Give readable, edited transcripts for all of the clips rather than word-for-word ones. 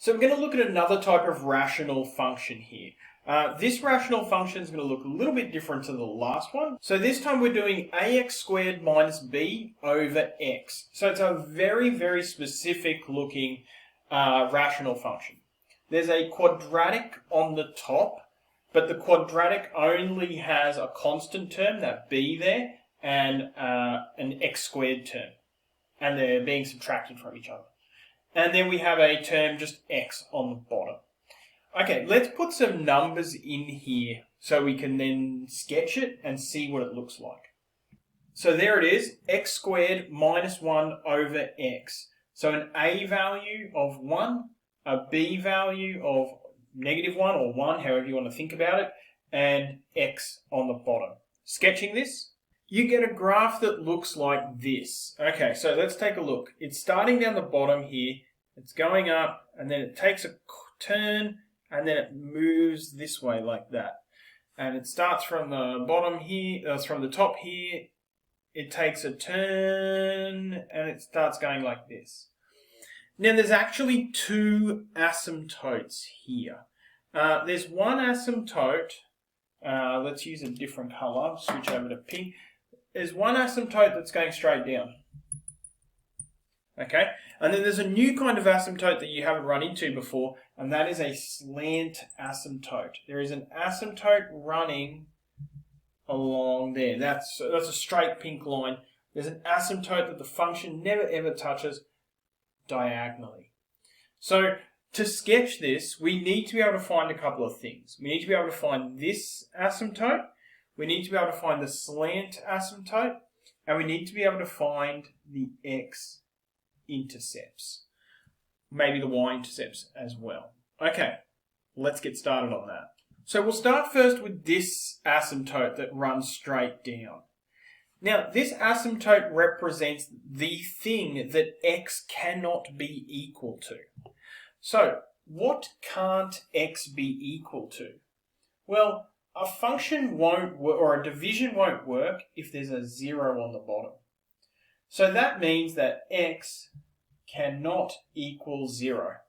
So we're going to look at another type of rational function here. This rational function is going to look a little bit different to the last one. So this time we're doing ax squared minus b over x. So it's a very, very specific looking rational function. There's a quadratic on the top, but the quadratic only has a constant term, that b there, and an x squared term. And they're being subtracted from each other. And then we have a term just x on the bottom. Okay, let's put some numbers in here so we can then sketch it and see what it looks like. So there it is, x squared minus 1 over x. So an a value of 1, a b value of negative 1 or 1, however you want to think about it, and x on the bottom. Sketching this, you get a graph that looks like this. Okay, so let's take a look. It's starting down the bottom here, it's going up, and then it takes a turn, and then it moves this way like that. And it starts from the bottom here, from the top here, it takes a turn, and it starts going like this. Now there's actually two asymptotes here. There's one asymptote, let's use a different color, switch over to pink. There's one asymptote that's going straight down. Okay, and then there's a new kind of asymptote that you haven't run into before, and that is a slant asymptote. There is an asymptote running along there. That's a straight pink line. There's an asymptote that the function never ever touches diagonally. So to sketch this, we need to be able to find a couple of things. We need to be able to find this asymptote. We need to be able to find the slant asymptote, and we need to be able to find the x-intercepts. Maybe the y-intercepts as well. Okay, let's get started on that. So we'll start first with this asymptote that runs straight down. Now, this asymptote represents the thing that x cannot be equal to. So, what can't x be equal to? Well, a function won't work, or a division won't work if there's a 0 on the bottom. So that means that x cannot equal 0.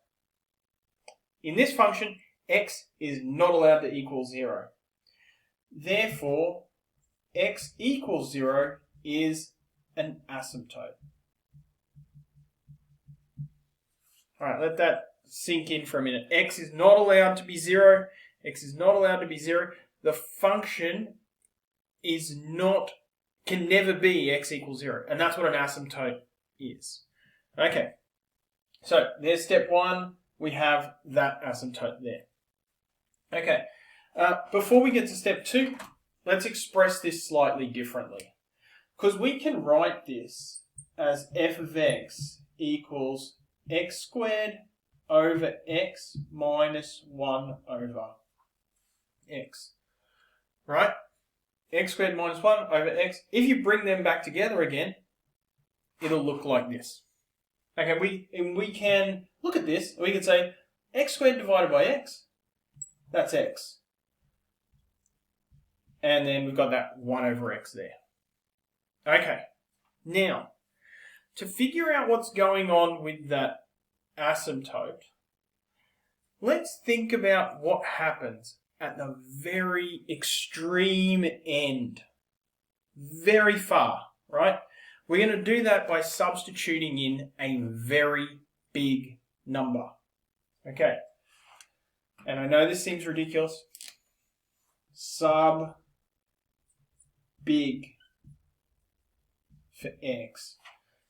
In this function, x is not allowed to equal 0. Therefore, x equals 0 is an asymptote. Alright, let that sink in for a minute. X is not allowed to be 0. X is not allowed to be 0. The function can never be x equals 0. And that's what an asymptote is. Okay. So there's step 1. We have that asymptote there. Okay. Before we get to step 2, let's express this slightly differently. Because we can write this as f of x equals x squared over x minus 1 over x. Right? X squared minus 1 over x. If you bring them back together again, it'll look like this. Okay, we can look at this. We can say x squared divided by x, that's x. And then we've got that 1 over x there. Okay, now, to figure out what's going on with that asymptote, let's think about what happens at the very extreme end. Very far, right? We're going to do that by substituting in a very big number. Okay. And I know this seems ridiculous. Sub big for x.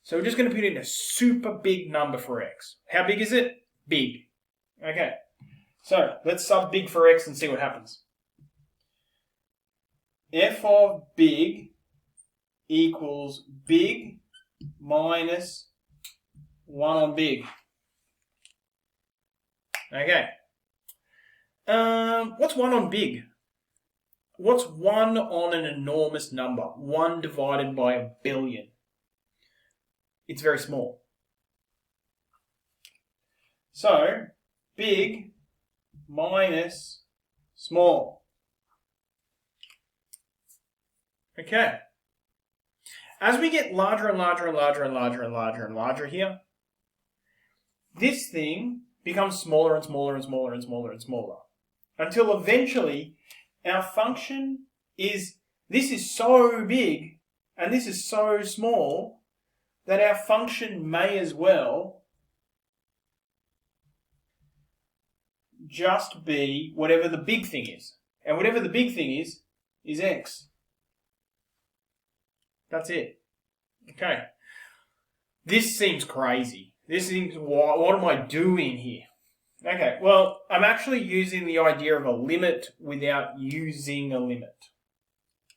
So we're just going to put in a super big number for x. How big is it? Big. Okay. So let's sub big for x and see what happens. F of big equals big minus 1 on big. Okay. What's 1 on big? What's 1 on an enormous number? 1 divided by 1 billion. It's very small. So, big minus small. Okay. As we get larger and larger and larger and larger and larger and larger here, this thing becomes smaller and smaller and smaller and smaller and smaller. Until eventually our function is, this is so big and this is so small that our function may as well just be whatever the big thing is. And whatever the big thing is x. That's it. Okay. This seems crazy. This seems, what am I doing here? Okay, well, I'm actually using the idea of a limit without using a limit.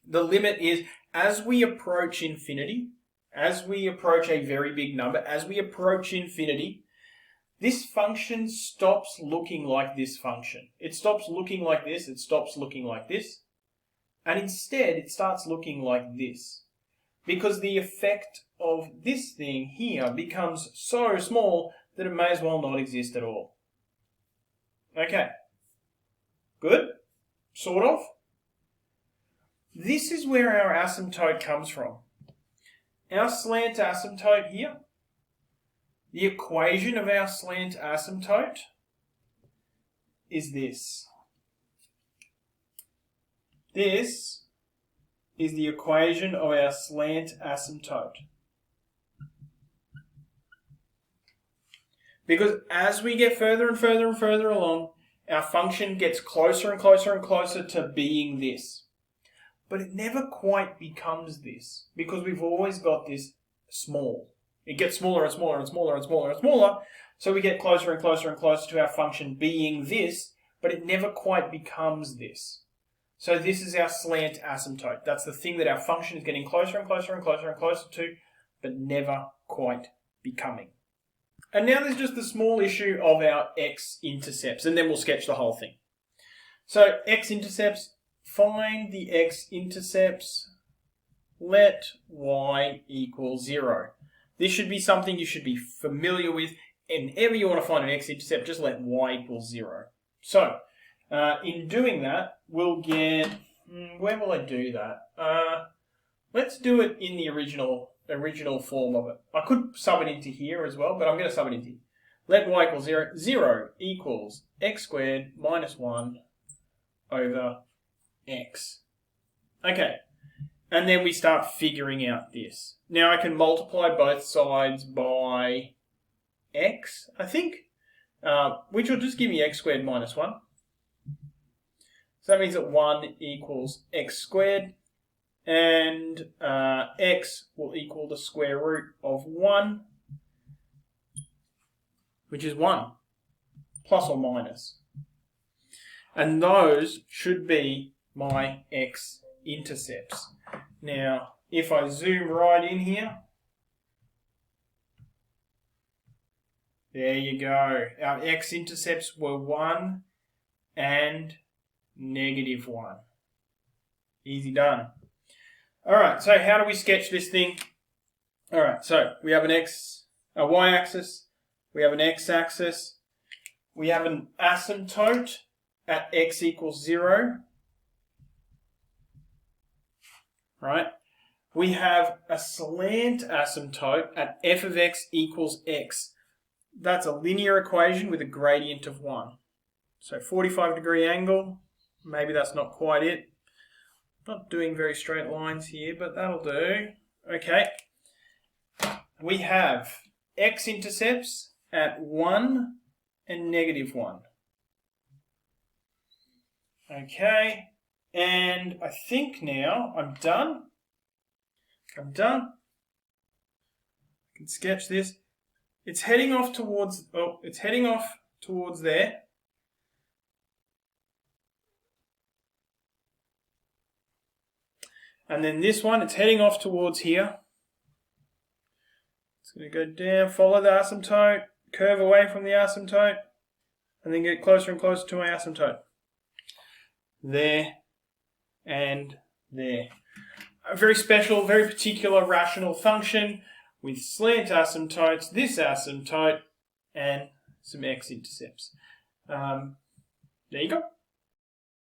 The limit is, as we approach infinity, as we approach a very big number, as we approach infinity, this function stops looking like this function. It stops looking like this, it stops looking like this, and instead it starts looking like this. Because the effect of this thing here becomes so small that it may as well not exist at all. Okay. Good? Sort of? This is where our asymptote comes from. Our slant asymptote here, the equation of our slant asymptote is this. This is the equation of our slant asymptote. Because as we get further and further and further along, our function gets closer and closer and closer to being this. But it never quite becomes this, because we've always got this small. It gets smaller and smaller and smaller and smaller and smaller, so we get closer and closer and closer to our function being this, but it never quite becomes this. So this is our slant asymptote. That's the thing that our function is getting closer and closer and closer and closer to, but never quite becoming. And now there's just the small issue of our x-intercepts, and then we'll sketch the whole thing. So x-intercepts, find the x-intercepts, let y equal 0. This should be something you should be familiar with. And whenever you want to find an x-intercept, just let y equal 0. So, in doing that, we'll get... where will I do that? Let's do it in the original form of it. I could sub it into here as well, but I'm going to sub it into here. Let y equal 0. 0 equals x squared minus 1 over x. Okay. And then we start figuring out this. Now I can multiply both sides by x, I think, which will just give me x squared minus 1. So that means that 1 equals x squared, and x will equal the square root of 1, which is 1, plus or minus. And those should be my x-intercepts. Now, if I zoom right in here, there you go. Our x-intercepts were 1 and negative 1. Easy done. Alright, so how do we sketch this thing? Alright, so we have a y-axis, we have an x-axis, we have an asymptote at x equals 0. Right? We have a slant asymptote at f of x equals x. That's a linear equation with a gradient of 1. So 45-degree angle, maybe that's not quite it. Not doing very straight lines here, but that'll do. Okay. We have x-intercepts at 1 and negative 1. Okay. And I think now I'm done. I can sketch this. It's heading off towards, there. And then this one, it's heading off towards here. It's going to go down, follow the asymptote, curve away from the asymptote, and then get closer and closer to my asymptote. There and there. A very special, very particular rational function with slant asymptotes, this asymptote, and some x-intercepts. There you go.